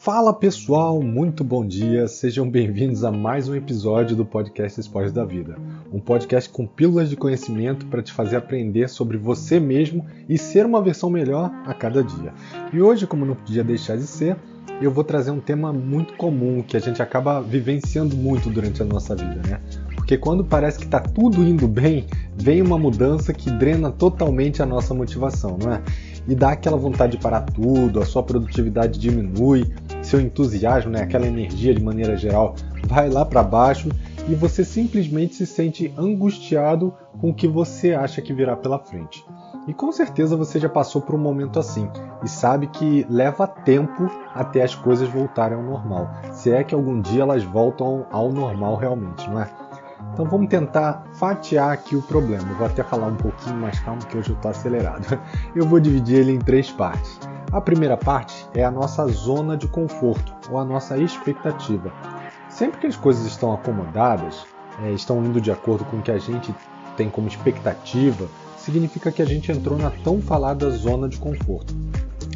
Fala pessoal, muito bom dia, sejam bem-vindos a mais um episódio do podcast Esporte da Vida. Um podcast com pílulas de conhecimento para te fazer aprender sobre você mesmo e ser uma versão melhor a cada dia. E hoje, como não podia deixar de ser, eu vou trazer um tema muito comum que a gente acaba vivenciando muito durante a nossa vida, né? Porque quando parece que está tudo indo bem, vem uma mudança que drena totalmente a nossa motivação, não é? E dá aquela vontade de parar tudo, a sua produtividade diminui, seu entusiasmo, né, aquela energia de maneira geral, vai lá para baixo e você simplesmente se sente angustiado com o que você acha que virá pela frente. E com certeza você já passou por um momento assim e sabe que leva tempo até as coisas voltarem ao normal, se é que algum dia elas voltam ao normal realmente, não é? Então vamos tentar fatiar aqui o problema. Eu vou até falar um pouquinho mais calmo que hoje eu estou acelerado. Eu vou dividir ele em 3 partes. A primeira parte é a nossa zona de conforto, ou a nossa expectativa. Sempre que as coisas estão acomodadas, estão indo de acordo com o que a gente tem como expectativa, significa que a gente entrou na tão falada zona de conforto.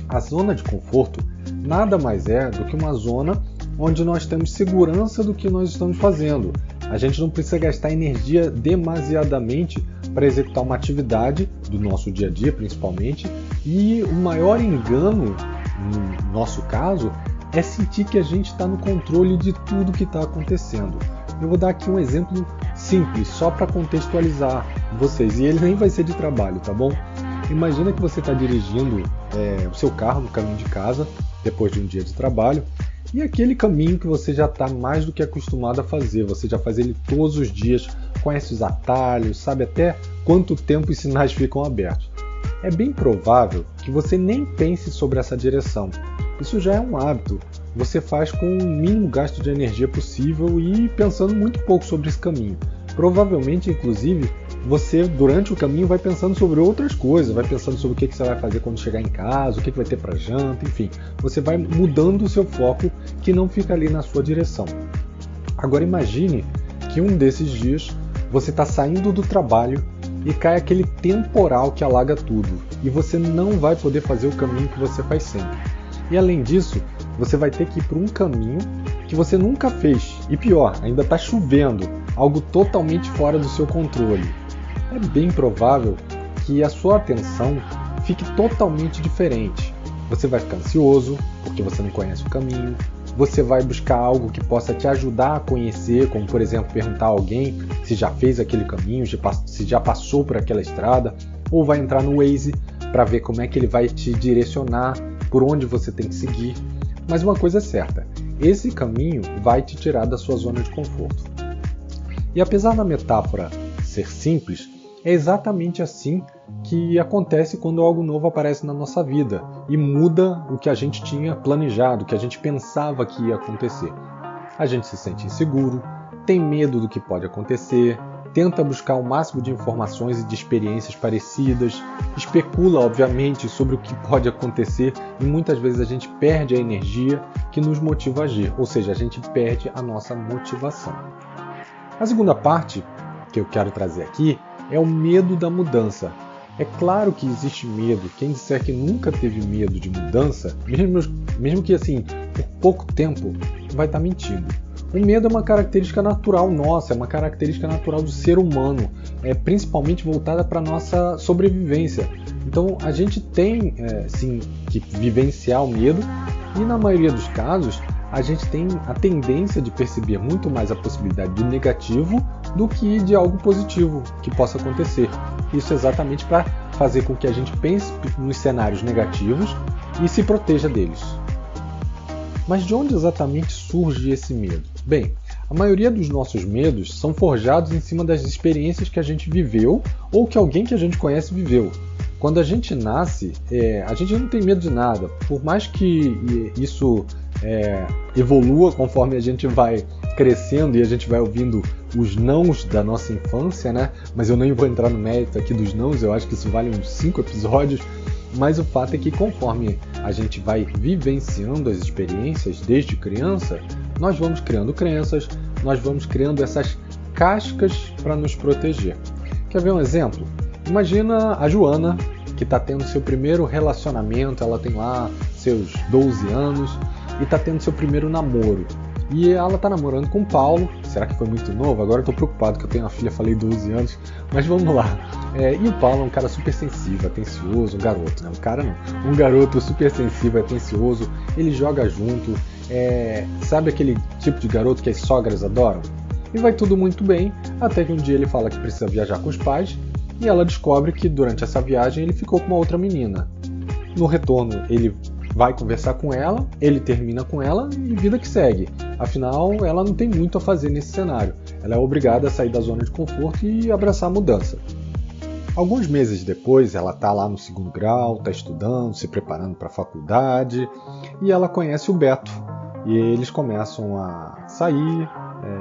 A zona de conforto nada mais é do que uma zona onde nós temos segurança do que nós estamos fazendo. A gente não precisa gastar energia demasiadamente para executar uma atividade do nosso dia a dia, principalmente, e o maior engano, no nosso caso, é sentir que a gente está no controle de tudo que está acontecendo. Eu vou dar aqui um exemplo simples, só para contextualizar vocês, e ele nem vai ser de trabalho, tá bom? Imagina que você está dirigindo o seu carro no caminho de casa, depois de um dia de trabalho, e aquele caminho que você já está mais do que acostumado a fazer, você já faz ele todos os dias, conhece os atalhos, sabe até quanto tempo os sinais ficam abertos. É bem provável que você nem pense sobre essa direção. Isso já é um hábito. Você faz com o mínimo gasto de energia possível e pensando muito pouco sobre esse caminho. Provavelmente, inclusive, você durante o caminho vai pensando sobre outras coisas, vai pensando sobre o que você vai fazer quando chegar em casa, o que vai ter para janta, enfim. Você vai mudando o seu foco que não fica ali na sua direção. Agora imagine que um desses dias você está saindo do trabalho e cai aquele temporal que alaga tudo e você não vai poder fazer o caminho que você faz sempre. E além disso, você vai ter que ir por um caminho que você nunca fez e pior, ainda está chovendo, algo totalmente fora do seu controle. É bem provável que a sua atenção fique totalmente diferente. Você vai ficar ansioso porque você não conhece o caminho, você vai buscar algo que possa te ajudar a conhecer, como por exemplo perguntar a alguém se já fez aquele caminho, se já passou por aquela estrada, ou vai entrar no Waze para ver como é que ele vai te direcionar, por onde você tem que seguir. Mas uma coisa é certa, esse caminho vai te tirar da sua zona de conforto. E apesar da metáfora ser simples, é exatamente assim que acontece quando algo novo aparece na nossa vida e muda o que a gente tinha planejado, o que a gente pensava que ia acontecer. A gente se sente inseguro, tem medo do que pode acontecer, tenta buscar o máximo de informações e de experiências parecidas, especula, obviamente, sobre o que pode acontecer e muitas vezes a gente perde a energia que nos motiva a agir, ou seja, a gente perde a nossa motivação. A segunda parte que eu quero trazer aqui é o medo da mudança. É claro que existe medo. Quem disser que nunca teve medo de mudança, mesmo que assim, por pouco tempo, vai estar mentindo. O medo é uma característica natural nossa, é uma característica natural do ser humano, principalmente voltada para a nossa sobrevivência. Então a gente tem sim que vivenciar o medo e na maioria dos casos a gente tem a tendência de perceber muito mais a possibilidade do negativo do que de algo positivo que possa acontecer. Isso exatamente para fazer com que a gente pense nos cenários negativos e se proteja deles. Mas de onde exatamente surge esse medo? Bem, a maioria dos nossos medos são forjados em cima das experiências que a gente viveu ou que alguém que a gente conhece viveu. Quando a gente nasce, a gente não tem medo de nada. Por mais que isso evolua conforme a gente vai crescendo e a gente vai ouvindo os nãos da nossa infância, né? Mas eu nem vou entrar no mérito aqui dos nãos, eu acho que isso vale uns 5 episódios. Mas o fato é que conforme a gente vai vivenciando as experiências desde criança, nós vamos criando crenças, nós vamos criando essas cascas para nos proteger. Quer ver um exemplo? Imagina a Joana, que está tendo seu primeiro relacionamento, ela tem lá seus 12 anos, e tá tendo seu primeiro namoro. E ela tá namorando com o Paulo. Será que foi muito novo? Agora eu tô preocupado que eu tenho uma filha, falei 12 anos, mas vamos lá. E o Paulo é um cara super sensível, atencioso, um garoto, né? Um cara não, um garoto super sensível, atencioso, ele joga junto, sabe aquele tipo de garoto que as sogras adoram? E vai tudo muito bem, até que um dia ele fala que precisa viajar com os pais, e ela descobre que durante essa viagem ele ficou com uma outra menina. No retorno ele vai conversar com ela, ele termina com ela e vida que segue. Afinal, ela não tem muito a fazer nesse cenário. Ela é obrigada a sair da zona de conforto e abraçar a mudança. Alguns meses depois, ela está lá no 2º grau, está estudando, se preparando para a faculdade, e ela conhece o Beto. E eles começam a sair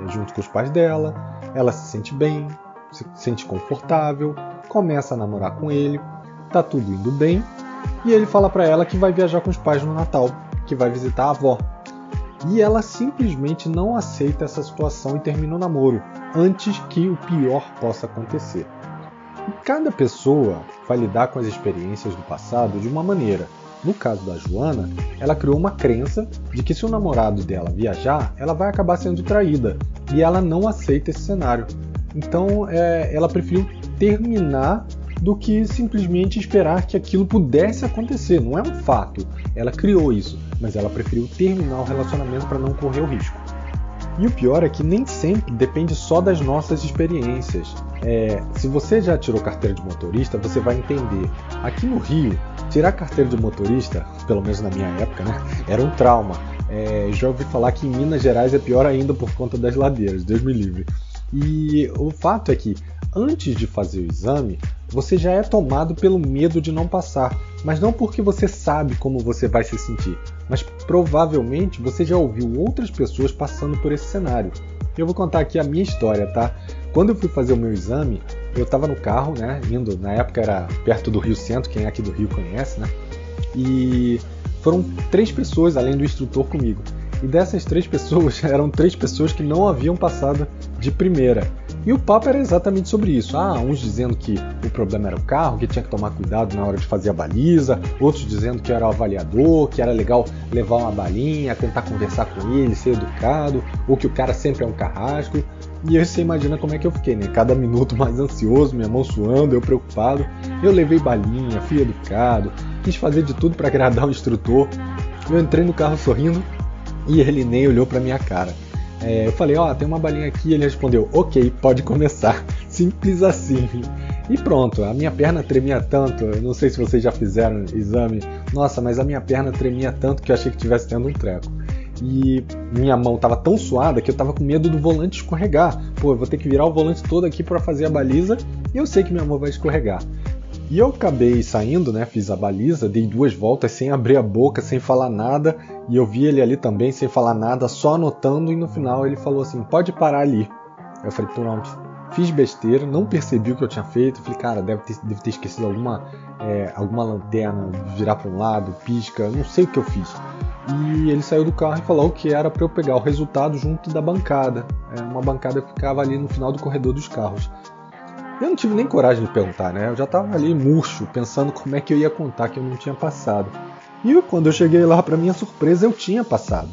junto com os pais dela, ela se sente bem, se sente confortável, começa a namorar com ele, tá tudo indo bem, e ele fala para ela que vai viajar com os pais no Natal, que vai visitar a avó. E ela simplesmente não aceita essa situação e termina o namoro, antes que o pior possa acontecer. E cada pessoa vai lidar com as experiências do passado de uma maneira. No caso da Joana, ela criou uma crença de que se o namorado dela viajar, ela vai acabar sendo traída. E ela não aceita esse cenário. Então ela preferiu terminar do que simplesmente esperar que aquilo pudesse acontecer. Não é um fato. Ela criou isso, mas ela preferiu terminar o relacionamento para não correr o risco. E o pior é que nem sempre depende só das nossas experiências. Se você já tirou carteira de motorista, você vai entender. Aqui no Rio, tirar carteira de motorista, pelo menos na minha época, né, era um trauma. Já ouvi falar que em Minas Gerais é pior ainda por conta das ladeiras, Deus me livre. E o fato é que, antes de fazer o exame, você já é tomado pelo medo de não passar, mas não porque você sabe como você vai se sentir, mas provavelmente você já ouviu outras pessoas passando por esse cenário. Eu vou contar aqui a minha história, tá? Quando eu fui fazer o meu exame, eu estava no carro, né, indo, na época era perto do Rio Centro, quem é aqui do Rio conhece, né? E foram 3 pessoas além do instrutor comigo. E dessas 3 pessoas, eram 3 pessoas que não haviam passado de primeira. E o papo era exatamente sobre isso. Uns dizendo que o problema era o carro, que tinha que tomar cuidado na hora de fazer a baliza, outros dizendo que era o avaliador, que era legal levar uma balinha, tentar conversar com ele, ser educado, ou que o cara sempre é um carrasco. E aí você imagina como é que eu fiquei, né? Cada minuto mais ansioso, minha mão suando, eu preocupado. Eu levei balinha, fui educado, quis fazer de tudo para agradar o instrutor. Eu entrei no carro sorrindo e ele nem olhou para minha cara. Eu falei, tem uma balinha aqui, ele respondeu, ok, pode começar. Simples assim. E pronto, a minha perna tremia tanto, eu não sei se vocês já fizeram exame, nossa, mas a minha perna tremia tanto que eu achei que estivesse tendo um treco. E minha mão estava tão suada que eu estava com medo do volante escorregar. Eu vou ter que virar o volante todo aqui para fazer a baliza e eu sei que minha mão vai escorregar. E eu acabei saindo, né, fiz a baliza, dei 2 voltas sem abrir a boca, sem falar nada, e eu vi ele ali também sem falar nada, só anotando, e no final ele falou assim, pode parar ali. Eu falei, pronto, fiz besteira, não percebi o que eu tinha feito, falei, cara, deve ter esquecido alguma lanterna, virar para um lado, pisca, não sei o que eu fiz. E ele saiu do carro e falou que era para eu pegar o resultado junto da bancada, uma bancada que ficava ali no final do corredor dos carros. Eu não tive nem coragem de perguntar, né? Eu já estava ali murcho, pensando como é que eu ia contar que eu não tinha passado. E quando eu cheguei lá, para minha surpresa, eu tinha passado.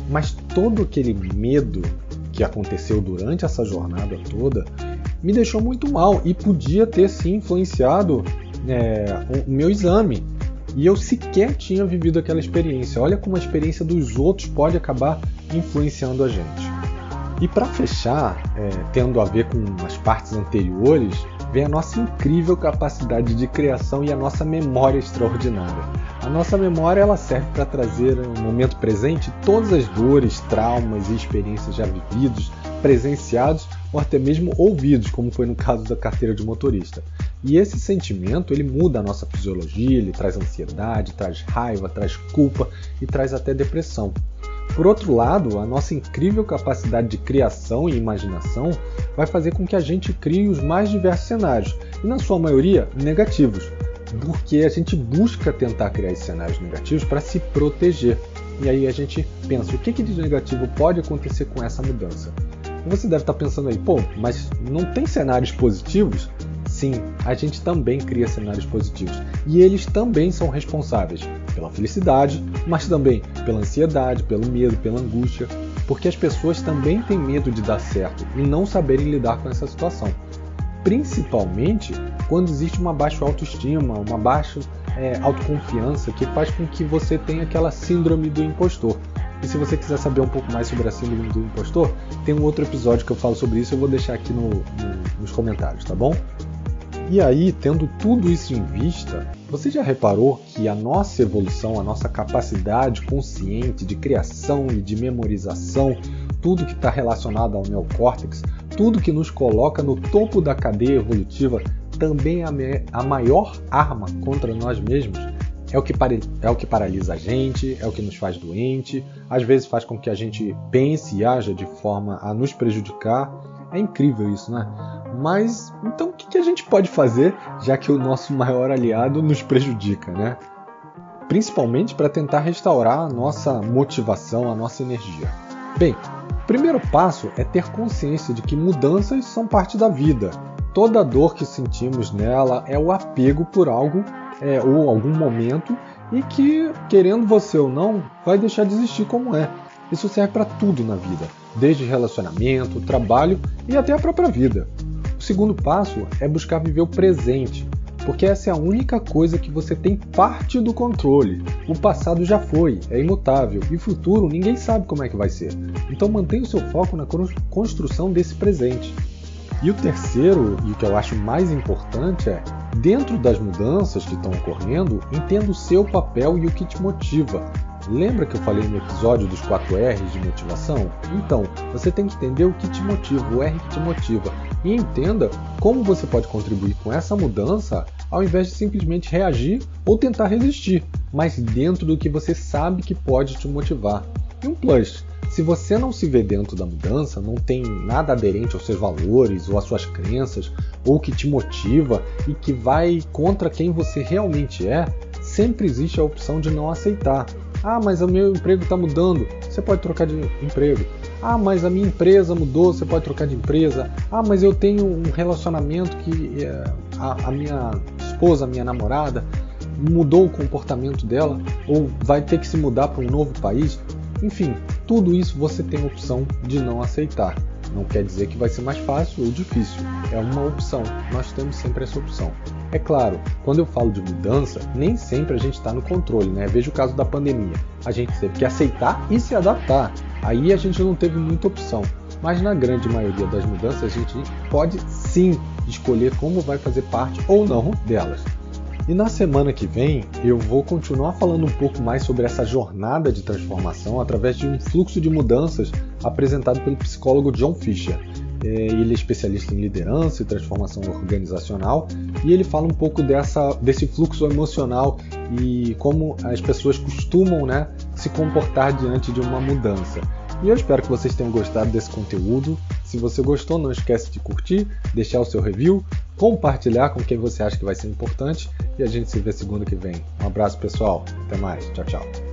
Mas todo aquele medo que aconteceu durante essa jornada toda me deixou muito mal e podia ter sim influenciado o meu exame. E eu sequer tinha vivido aquela experiência. Olha como a experiência dos outros pode acabar influenciando a gente. E para fechar, tendo a ver com as partes anteriores, vem a nossa incrível capacidade de criação e a nossa memória extraordinária. A nossa memória ela serve para trazer no momento presente todas as dores, traumas e experiências já vividos, presenciados ou até mesmo ouvidos, como foi no caso da carteira de motorista. E esse sentimento ele muda a nossa fisiologia, ele traz ansiedade, traz raiva, traz culpa e traz até depressão. Por outro lado, a nossa incrível capacidade de criação e imaginação vai fazer com que a gente crie os mais diversos cenários, e na sua maioria negativos, porque a gente busca tentar criar esses cenários negativos para se proteger. E aí a gente pensa, o que de negativo pode acontecer com essa mudança? E você deve estar pensando aí, mas não tem cenários positivos? sim, a gente também cria cenários positivos e eles também são responsáveis pela felicidade, mas também pela ansiedade, pelo medo, pela angústia, porque as pessoas também têm medo de dar certo e não saberem lidar com essa situação. Principalmente quando existe uma baixa autoestima, uma baixa autoconfiança que faz com que você tenha aquela síndrome do impostor. E se você quiser saber um pouco mais sobre a síndrome do impostor, tem um outro episódio que eu falo sobre isso, eu vou deixar aqui nos comentários, tá bom? E aí, tendo tudo isso em vista, você já reparou que a nossa evolução, a nossa capacidade consciente de criação e de memorização, tudo que está relacionado ao neocórtex, tudo que nos coloca no topo da cadeia evolutiva, também é a maior arma contra nós mesmos? É o que paralisa a gente, é o que nos faz doente, às vezes faz com que a gente pense e haja de forma a nos prejudicar. É incrível isso, né? Mas, então o que a gente pode fazer, já que o nosso maior aliado nos prejudica, né? Principalmente para tentar restaurar a nossa motivação, a nossa energia. Bem, o primeiro passo é ter consciência de que mudanças são parte da vida. Toda dor que sentimos nela é o apego por algo ou algum momento e que, querendo você ou não, vai deixar de existir como é. Isso serve para tudo na vida, desde relacionamento, trabalho e até a própria vida. O segundo passo é buscar viver o presente, porque essa é a única coisa que você tem parte do controle. O passado já foi, é imutável, e o futuro ninguém sabe como é que vai ser. Então mantenha o seu foco na construção desse presente. E o terceiro, e o que eu acho mais importante é, dentro das mudanças que estão ocorrendo, entenda o seu papel e o que te motiva. Lembra que eu falei no episódio dos 4 R's de motivação? Então, você tem que entender o que te motiva, o R que te motiva. E entenda como você pode contribuir com essa mudança ao invés de simplesmente reagir ou tentar resistir, mas dentro do que você sabe que pode te motivar. E um plus, se você não se vê dentro da mudança, não tem nada aderente aos seus valores ou às suas crenças, ou que te motiva e que vai contra quem você realmente é, sempre existe a opção de não aceitar. Ah, mas o meu emprego está mudando, você pode trocar de emprego. Ah, mas a minha empresa mudou, você pode trocar de empresa. Ah, mas eu tenho um relacionamento que a minha esposa, a minha namorada, mudou o comportamento dela, ou vai ter que se mudar para um novo país. Enfim, tudo isso você tem a opção de não aceitar. Não quer dizer que vai ser mais fácil ou difícil. É uma opção. Nós temos sempre essa opção. É claro, quando eu falo de mudança, nem sempre a gente está no controle, né? Veja o caso da pandemia. A gente teve que aceitar e se adaptar. Aí a gente não teve muita opção. Mas na grande maioria das mudanças, a gente pode sim escolher como vai fazer parte ou não delas. E na semana que vem eu vou continuar falando um pouco mais sobre essa jornada de transformação através de um fluxo de mudanças apresentado pelo psicólogo John Fisher. Ele é especialista em liderança e transformação organizacional e ele fala um pouco desse fluxo emocional e como as pessoas costumam, se comportar diante de uma mudança. E eu espero que vocês tenham gostado desse conteúdo. Se você gostou, não esquece de curtir, deixar o seu review, compartilhar com quem você acha que vai ser importante e a gente se vê segunda que vem. Um abraço, pessoal. Até mais. Tchau, tchau.